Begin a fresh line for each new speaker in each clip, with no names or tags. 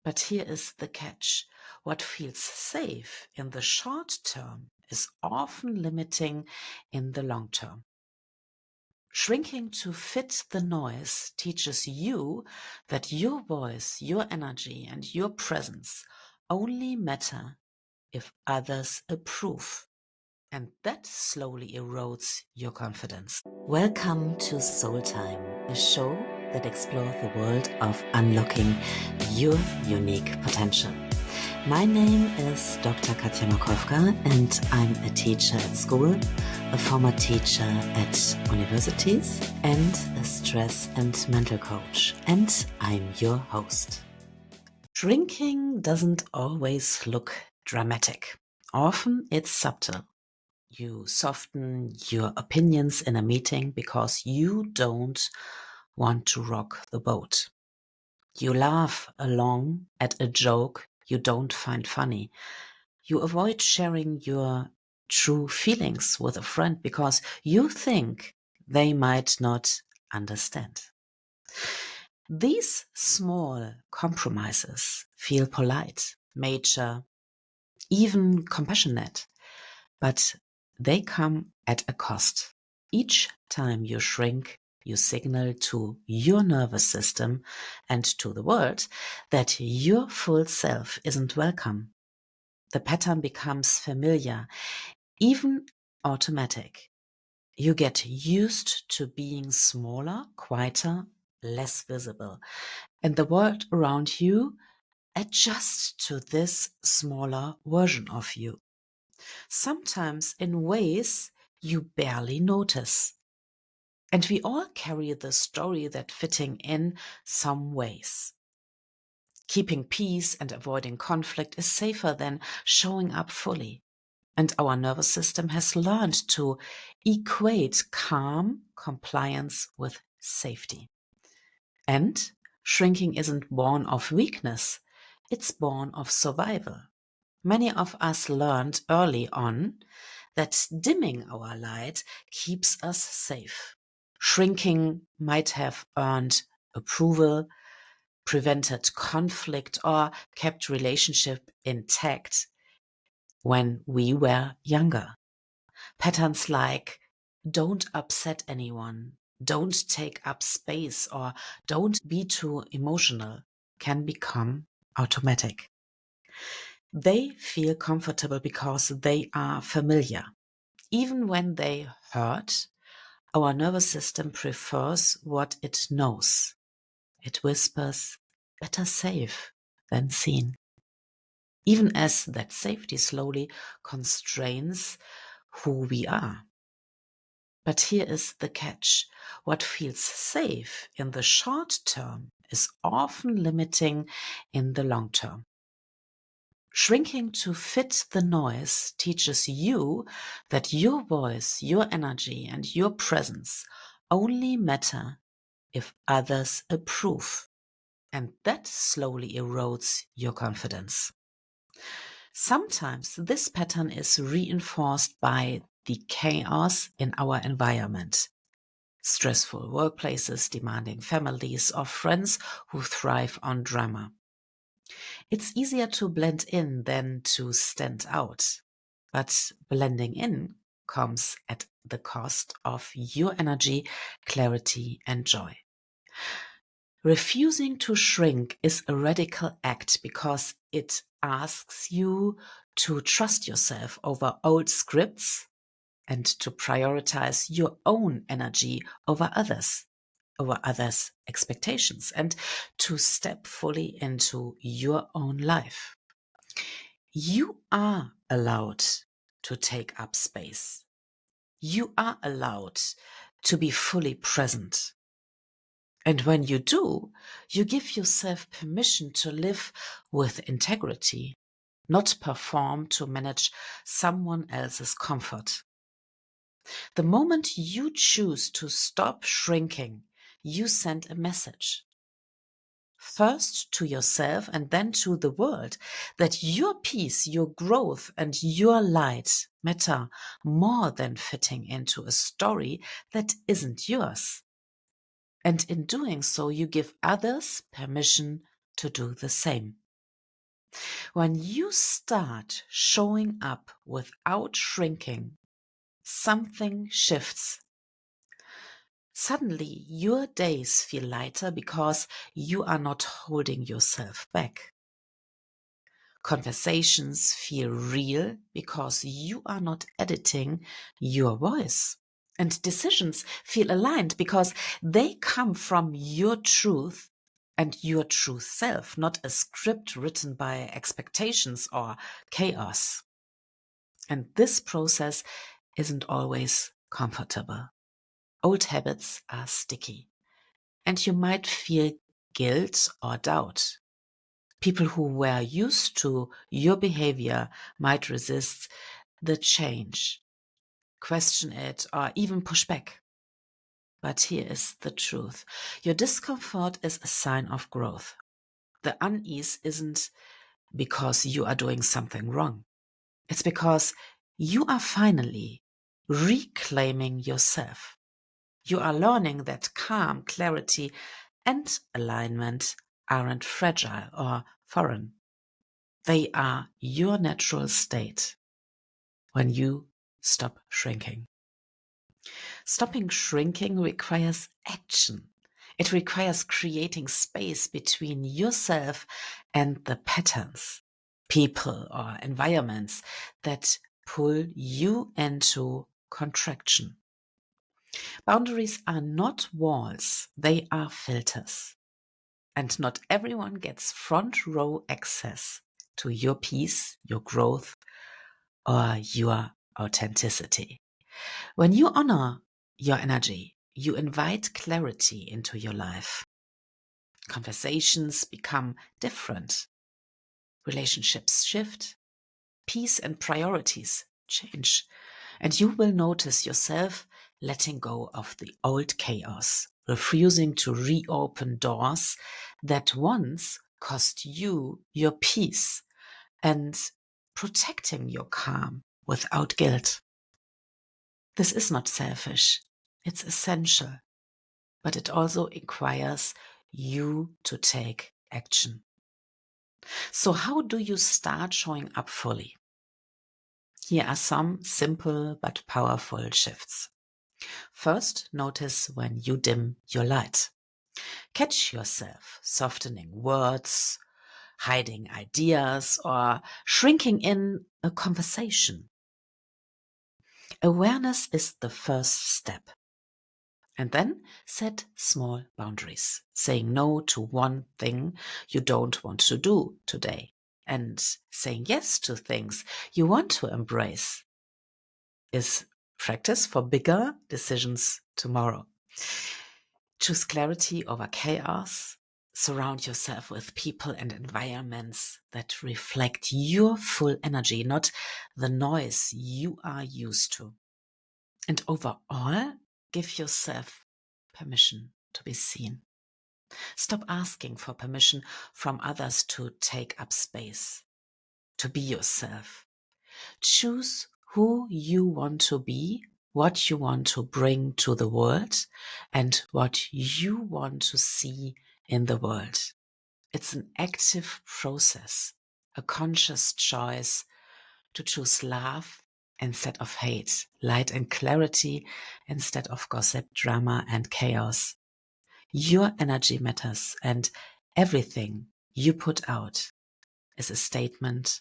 But here is the catch. What feels safe in the short term is often limiting in the long term. Shrinking to fit the noise teaches you that your voice, your energy, and your presence only matter if others approve. And that slowly erodes your confidence. Welcome to Soul Time, a show that explores the world of unlocking your unique potential. My name is Dr. Katja Makowka, and I'm a teacher at school, a former teacher at universities, and a stress and mental coach. And I'm your host. Shrinking doesn't always look dramatic. Often it's subtle. You soften your opinions in a meeting because you don't want to rock the boat. You laugh along at a joke you don't find funny. You avoid sharing your true feelings with a friend because you think they might not understand. These small compromises feel polite, mature, even compassionate, but they come at a cost. Each time you shrink, you signal to your nervous system and to the world that your full self isn't welcome. The pattern becomes familiar, even automatic. You get used to being smaller, quieter, less visible, and the world around you adjusts to this smaller version of you, sometimes in ways you barely notice. And we all carry the story that fitting in some ways. Keeping peace and avoiding conflict is safer than showing up fully. And our nervous system has learned to equate calm compliance with safety. And shrinking isn't born of weakness, it's born of survival. Many of us learned early on that dimming our light keeps us safe. Shrinking might have earned approval, prevented conflict, or kept relationship intact when we were younger. Patterns like don't upset anyone, don't take up space, or don't be too emotional can become automatic. They feel comfortable because they are familiar. Even when they hurt, our nervous system prefers what it knows. It whispers, better safe than seen. Even as that safety slowly constrains who we are. But here is the catch. What feels safe in the short term is often limiting in the long term. Shrinking to fit the noise teaches you that your voice, your energy, and your presence only matter if others approve. And that slowly erodes your confidence. Sometimes this pattern is reinforced by the chaos in our environment. Stressful workplaces, demanding families, or friends who thrive on drama. It's easier to blend in than to stand out. But blending in comes at the cost of your energy, clarity, and joy. Refusing to shrink is a radical act because it asks you to trust yourself over old scripts and to prioritize your own energy over others' expectations, and to step fully into your own life. You are allowed to take up space. You are allowed to be fully present. And when you do, you give yourself permission to live with integrity, not perform to manage someone else's comfort. The moment you choose to stop shrinking, you send a message. First to yourself and then to the world that your peace, your growth, and your light matter more than fitting into a story that isn't yours. And in doing so, you give others permission to do the same. When you start showing up without shrinking, something shifts. Suddenly, your days feel lighter because you are not holding yourself back. Conversations feel real because you are not editing your voice. And decisions feel aligned because they come from your truth and your true self, not a script written by expectations or chaos. And this process isn't always comfortable. Old habits are sticky, and you might feel guilt or doubt. People who were used to your behavior might resist the change, question it, or even push back. But here is the truth. Your discomfort is a sign of growth. The unease isn't because you are doing something wrong. It's because you are finally reclaiming yourself. You are learning that calm, clarity, and alignment aren't fragile or foreign. They are your natural state when you stop shrinking. Stopping shrinking requires action. It requires creating space between yourself and the patterns, people, or environments that pull you into contraction. Boundaries are not walls, they are filters. And not everyone gets front row access to your peace, your growth, or your authenticity. When you honor your energy, you invite clarity into your life. Conversations become different. Relationships shift. Peace and priorities change. And you will notice yourself letting go of the old chaos, refusing to reopen doors that once cost you your peace, and protecting your calm without guilt. This is not selfish, it's essential, but it also requires you to take action. So, how do you start showing up fully? Here are some simple but powerful shifts. First, notice when you dim your light. Catch yourself softening words, hiding ideas, or shrinking in a conversation. Awareness is the first step. And then set small boundaries, saying no to one thing you don't want to do today, and saying yes to things you want to embrace is practice for bigger decisions tomorrow. Choose clarity over chaos. Surround yourself with people and environments that reflect your full energy, not the noise you are used to. And overall, give yourself permission to be seen. Stop asking for permission from others to take up space, to be yourself. Choose who you want to be, what you want to bring to the world, and what you want to see in the world. It's an active process, a conscious choice to choose love instead of hate, light and clarity instead of gossip, drama, and chaos. Your energy matters, and everything you put out is a statement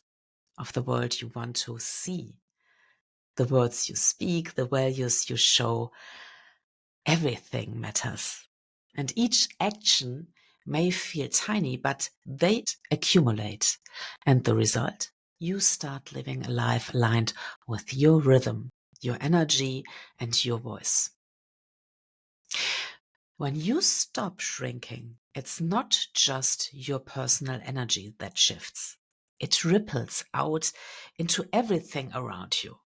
of the world you want to see. The words you speak, the values you show, everything matters. And each action may feel tiny, but they accumulate. And the result? You start living a life aligned with your rhythm, your energy, and your voice. When you stop shrinking, it's not just your personal energy that shifts. It ripples out into everything around you.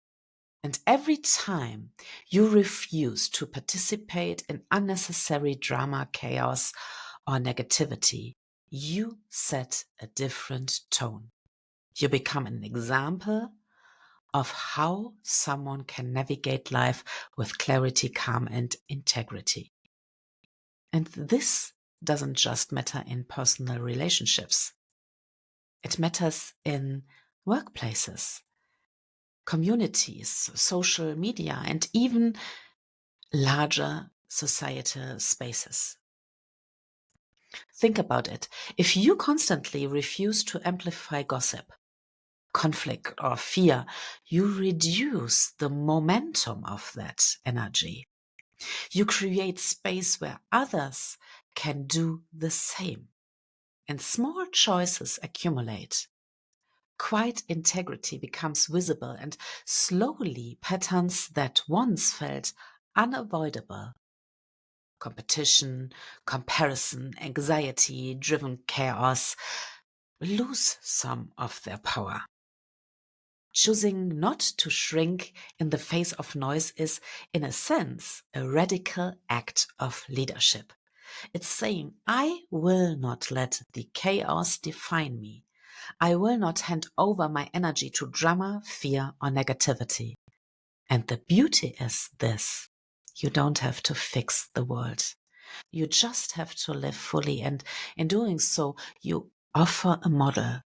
And every time you refuse to participate in unnecessary drama, chaos, or negativity, you set a different tone. You become an example of how someone can navigate life with clarity, calm, and integrity. And this doesn't just matter in personal relationships. It It matters in workplaces, communities, social media, and even larger societal spaces. Think about it. If you constantly refuse to amplify gossip, conflict, or fear, you reduce the momentum of that energy. You create space where others can do the same. And small choices accumulate. Quiet integrity becomes visible, and slowly patterns that once felt unavoidable, competition, comparison, anxiety driven chaos, lose some of their power. Choosing not to shrink in the face of noise is, in a sense, a radical act of leadership. It's saying, I will not let the chaos define me. I will not hand over my energy to drama, fear, or negativity. And the beauty is this: you don't have to fix the world. You just have to live fully, and in doing so, you offer a model.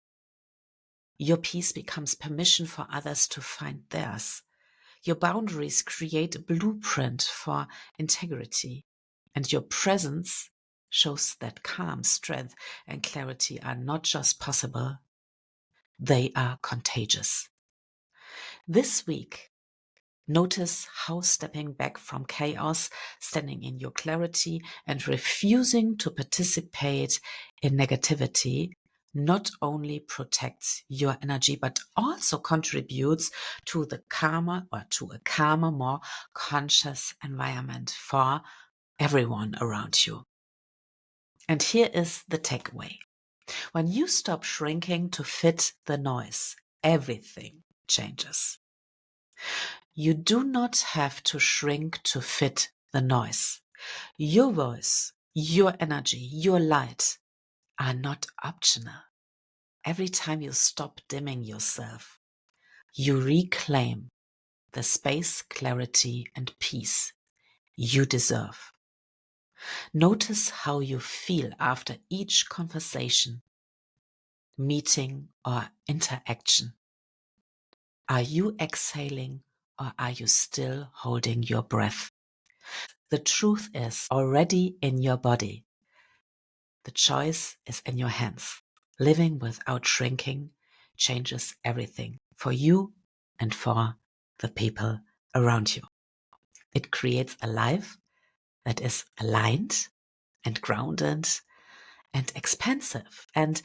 Your peace becomes permission for others to find theirs. Your boundaries create a blueprint for integrity, and your presence shows that calm, strength, and clarity are not just possible, they are contagious. This week, notice how stepping back from chaos, standing in your clarity, and refusing to participate in negativity not only protects your energy, but also contributes to the calmer or to a calmer, more conscious environment for everyone around you. And here is the takeaway. When you stop shrinking to fit the noise, everything changes. You do not have to shrink to fit the noise. Your voice, your energy, your light are not optional. Every time you stop dimming yourself, you reclaim the space, clarity, and peace you deserve. Notice how you feel after each conversation, meeting, or interaction. Are you exhaling, or are you still holding your breath? The truth is already in your body. The choice is in your hands. Living without shrinking changes everything for you and for the people around you. It creates a life that is aligned and grounded and expansive. And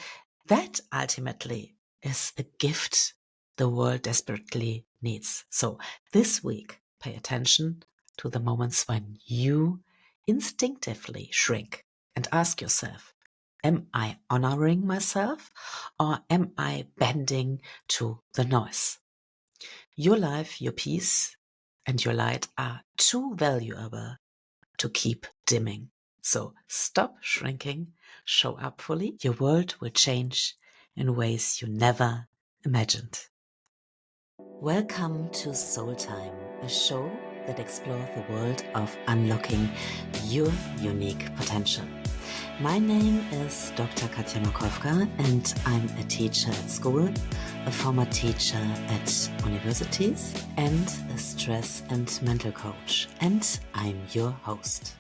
that ultimately is a gift the world desperately needs. So this week, pay attention to the moments when you instinctively shrink and ask yourself, am I honoring myself, or am I bending to the noise? Your life, your peace, and your light are too valuable to keep dimming. So stop shrinking, show up fully. Your world will change in ways you never imagined. Welcome to Soul Time, a show that explores the world of unlocking your unique potential. My name is Dr. Katja Makowka, and I'm a teacher at school, a former teacher at universities, and a stress and mental coach. And I'm your host.